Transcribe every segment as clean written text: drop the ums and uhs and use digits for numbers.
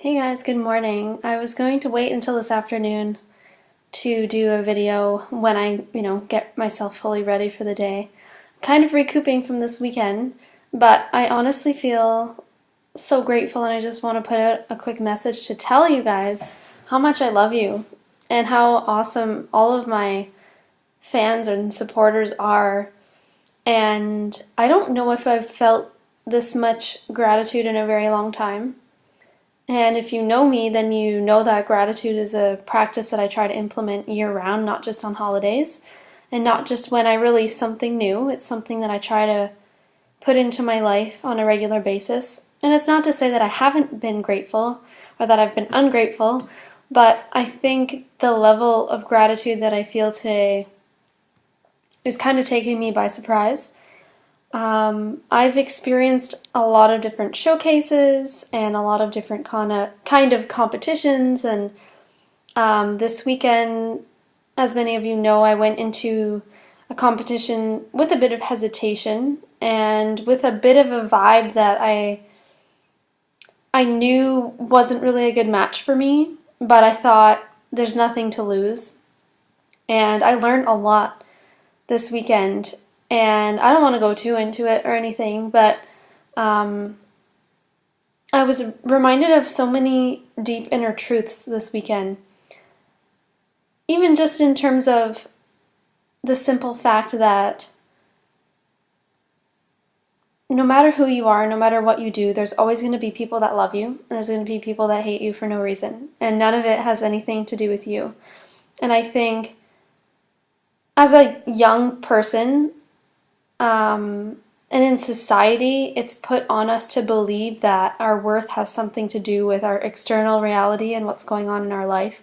Hey guys, good morning. I was going to wait until this afternoon to do a video when I get myself fully ready for the day. Kind of recouping from this weekend, but I honestly feel so grateful and I just want to put out a quick message to tell you guys how much I love you and how awesome all of my fans and supporters are. And I don't know if I've felt this much gratitude in a very long time. And if you know me, then you know that gratitude is a practice that I try to implement year-round, not just on holidays, and not just when I release something new. It's something that I try to put into my life on a regular basis. And it's not to say that I haven't been grateful or that I've been ungrateful, but I think the level of gratitude that I feel today is kind of taking me by surprise. I've experienced a lot of different showcases and a lot of different kind of competitions, and this weekend, as many of you know, I went into a competition with a bit of hesitation and with a bit of a vibe that I knew wasn't really a good match for me, but I thought there's nothing to lose. And I learned a lot this weekend. And I don't want to go too into it or anything, but I was reminded of so many deep inner truths this weekend. Even just in terms of the simple fact that no matter who you are, no matter what you do, there's always going to be people that love you, and there's going to be people that hate you for no reason. And none of it has anything to do with you. And I think as a young person, and in society, it's put on us to believe that our worth has something to do with our external reality and what's going on in our life.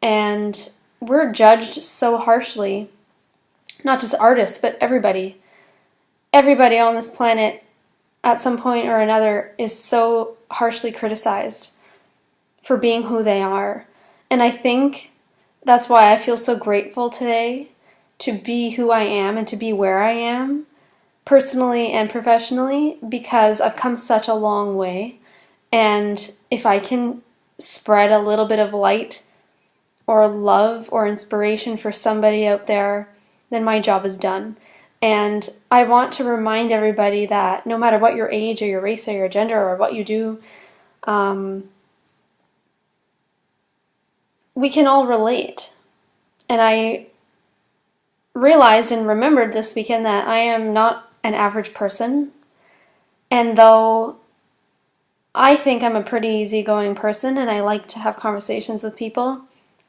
And we're judged so harshly, not just artists, but everybody. Everybody on this planet, at some point or another, is so harshly criticized for being who they are. And I think that's why I feel so grateful today to be who I am and to be where I am, personally and professionally, because I've come such a long way. And if I can spread a little bit of light or love or inspiration for somebody out there, then my job is done. And I want to remind everybody that no matter what your age or your race or your gender or what you do, we can all relate. And I realized and remembered this weekend that I am not an average person, and though I think I'm a pretty easygoing person and I like to have conversations with people,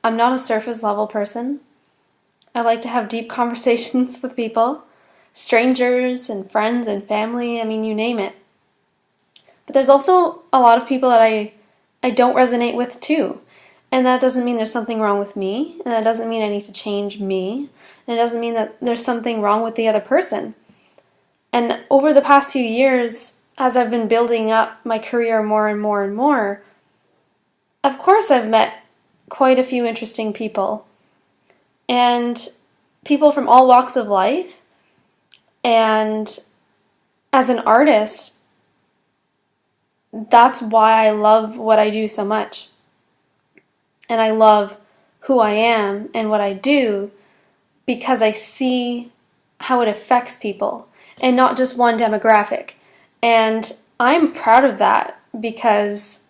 I'm not a surface level person. I like to have deep conversations with people, strangers and friends and family, I mean, you name it. But there's also a lot of people that I don't resonate with too. And that doesn't mean there's something wrong with me, and that doesn't mean I need to change me, and it doesn't mean that there's something wrong with the other person. And over the past few years, as I've been building up my career more and more and more, of course I've met quite a few interesting people, and people from all walks of life. And as an artist, that's why I love what I do so much. And I love who I am and what I do because I see how it affects people and not just one demographic. And I'm proud of that because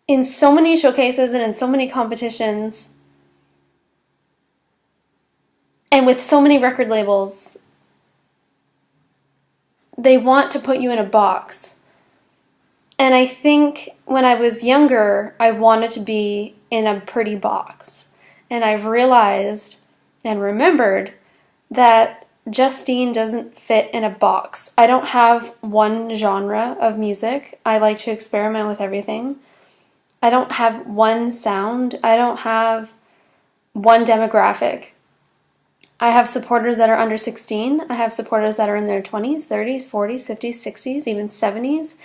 in so many showcases and in so many competitions and with so many record labels, they want to put you in a box. And I think when I was younger, I wanted to be in a pretty box. And I've realized and remembered that Justine doesn't fit in a box. I don't have one genre of music. I like to experiment with everything. I don't have one sound. I don't have one demographic. I have supporters that are under 16. I have supporters that are in their 20s, 30s, 40s, 50s, 60s, even 70s.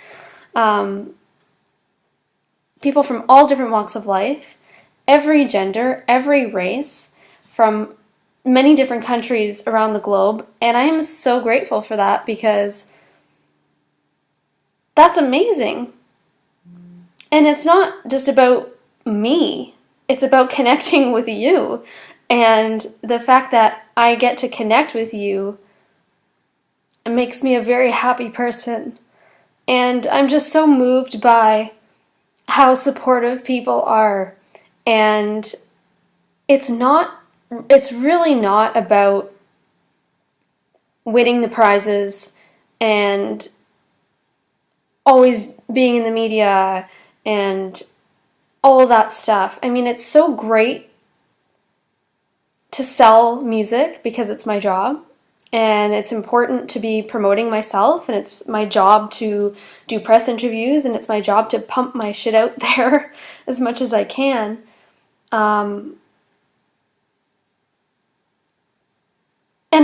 People from all different walks of life, every gender, every race, from many different countries around the globe. And I am so grateful for that because that's amazing. And it's not just about me. It's about connecting with you. And the fact that I get to connect with you makes me a very happy person. And I'm just so moved by how supportive people are. And it's really not about winning the prizes and always being in the media and all of that stuff. I mean, it's so great to sell music because it's my job, and it's important to be promoting myself, and it's my job to do press interviews, and it's my job to pump my shit out there as much as I can. And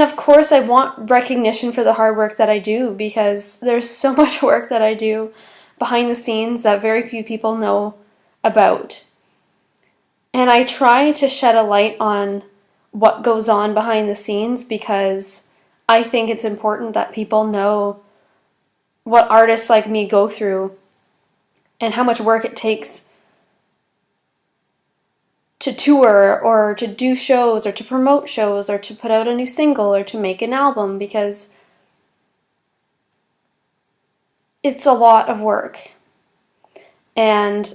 of course, I want recognition for the hard work that I do, because there's so much work that I do behind the scenes that very few people know about. And I try to shed a light on what goes on behind the scenes, because I think it's important that people know what artists like me go through and how much work it takes to tour or to do shows or to promote shows or to put out a new single or to make an album, because it's a lot of work. And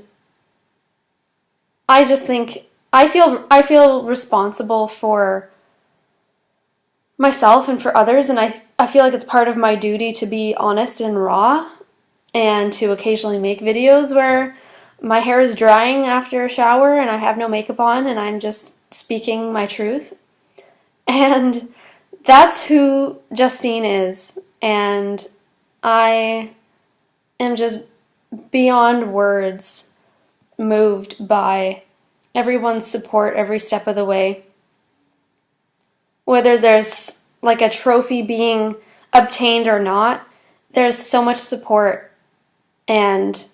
I just think I feel responsible for myself and for others, and I feel like it's part of my duty to be honest and raw, and to occasionally make videos where my hair is drying after a shower and I have no makeup on and I'm just speaking my truth. And that's who Justine is. And I am just beyond words moved by everyone's support every step of the way. Whether there's like a trophy being obtained or not, there's so much support. And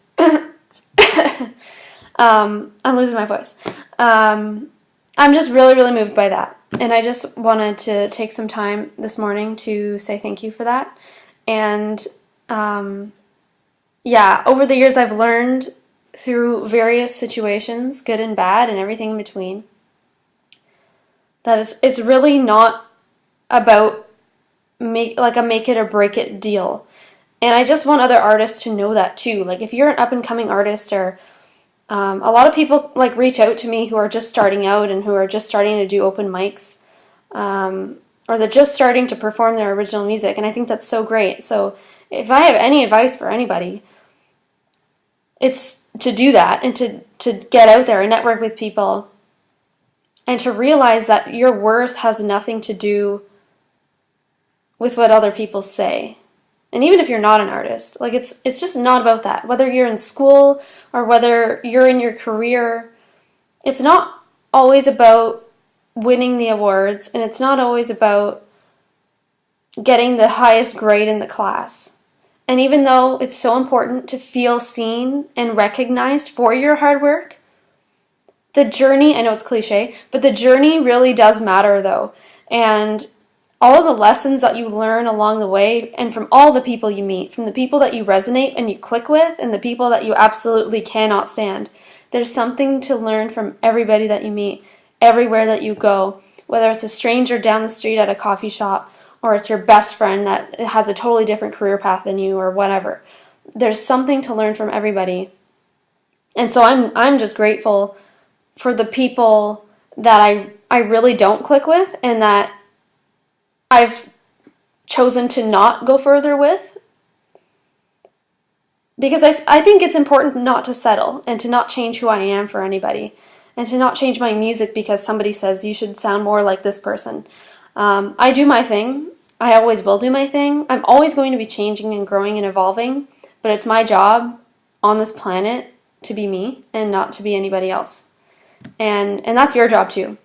I'm losing my voice. I'm just really, really moved by that. And I just wanted to take some time this morning to say thank you for that. And yeah, over the years I've learned through various situations, good and bad and everything in between, that it's really not about make it or break it deal. And I just want other artists to know that too. Like, if you're an up and coming artist, or a lot of people like reach out to me who are just starting out and who are just starting to do open mics, or they're just starting to perform their original music, and I think that's so great. So if I have any advice for anybody, it's to do that, and to get out there and network with people, and to realize that your worth has nothing to do with what other people say. And even if you're not an artist, like it's just not about that. Whether you're in school or whether you're in your career, it's not always about winning the awards, and it's not always about getting the highest grade in the class. And even though it's so important to feel seen and recognized for your hard work, the journey, I know it's cliche, but the journey really does matter though. And all of the lessons that you learn along the way, and from all the people you meet, from the people that you resonate and you click with, and the people that you absolutely cannot stand, there's something to learn from everybody that you meet, everywhere that you go, whether it's a stranger down the street at a coffee shop, or it's your best friend that has a totally different career path than you, or whatever. There's something to learn from everybody. And so I'm just grateful for the people that I really don't click with, and that I've chosen to not go further with, because I think it's important not to settle and to not change who I am for anybody, and to not change my music because somebody says you should sound more like this person. I do my thing. I always will do my thing. I'm always going to be changing and growing and evolving, but it's my job on this planet to be me and not to be anybody else. And that's your job too.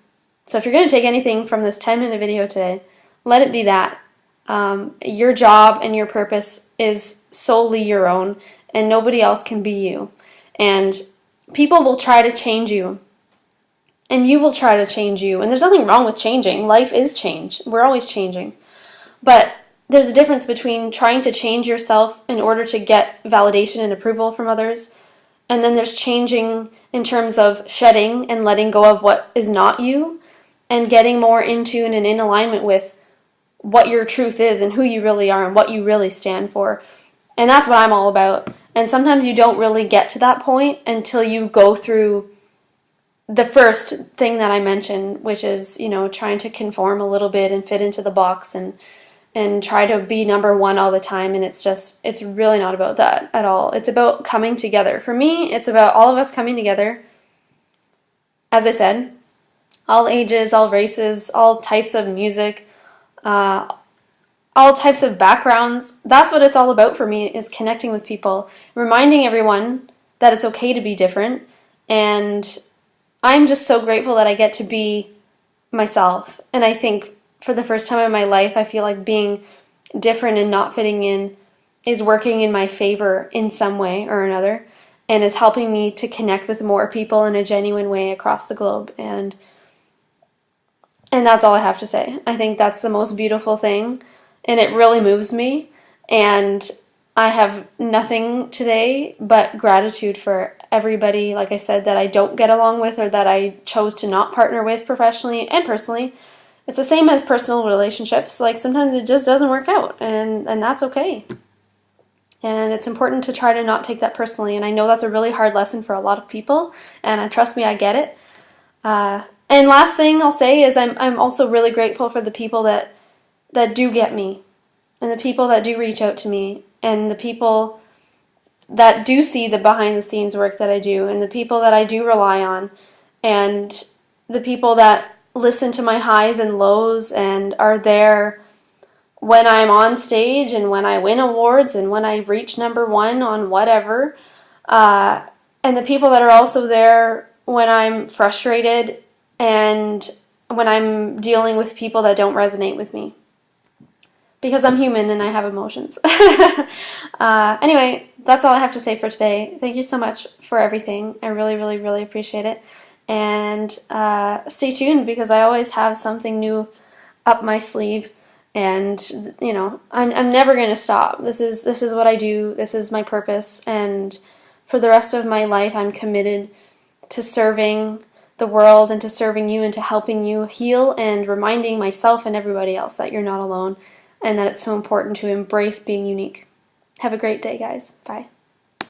So if you're going to take anything from this 10-minute video today, let it be that. Your job and your purpose is solely your own, and nobody else can be you. And people will try to change you, and you will try to change you. And there's nothing wrong with changing. Life is change. We're always changing. But there's a difference between trying to change yourself in order to get validation and approval from others, And then there's changing in terms of shedding and letting go of what is not you, and getting more in tune and in alignment with what your truth is and who you really are and what you really stand for. And that's what I'm all about. And sometimes you don't really get to that point until you go through the first thing that I mentioned, which is, trying to conform a little bit and fit into the box and try to be number one all the time. And it's really not about that at all. It's about coming together. For me, it's about all of us coming together. As I said, all ages, all races, all types of music, all types of backgrounds. That's what it's all about for me, is connecting with people, reminding everyone that it's okay to be different. And I'm just so grateful that I get to be myself. And I think for the first time in my life, I feel like being different and not fitting in is working in my favor in some way or another, and is helping me to connect with more people in a genuine way across the globe. And that's all I have to say. I think that's the most beautiful thing, and it really moves me. And I have nothing today but gratitude for everybody, like I said, that I don't get along with or that I chose to not partner with professionally and personally. It's the same as personal relationships. Like, sometimes it just doesn't work out, and that's okay. And it's important to try to not take that personally. And I know that's a really hard lesson for a lot of people, and trust me, I get it. And last thing I'll say is I'm also really grateful for the people that do get me, and the people that do reach out to me, and the people that do see the behind the scenes work that I do, and the people that I do rely on, and the people that listen to my highs and lows and are there when I'm on stage and when I win awards and when I reach number one on whatever, and the people that are also there when I'm frustrated and when I'm dealing with people that don't resonate with me. Because I'm human and I have emotions. Anyway, that's all I have to say for today. Thank you so much for everything. I really, really, really appreciate it. And stay tuned, because I always have something new up my sleeve. And, I'm never going to stop. This is what I do. This is my purpose. And for the rest of my life, I'm committed to serving the world and to serving you and to helping you heal, and reminding myself and everybody else that you're not alone, and that it's so important to embrace being unique. Have a great day, guys. Bye.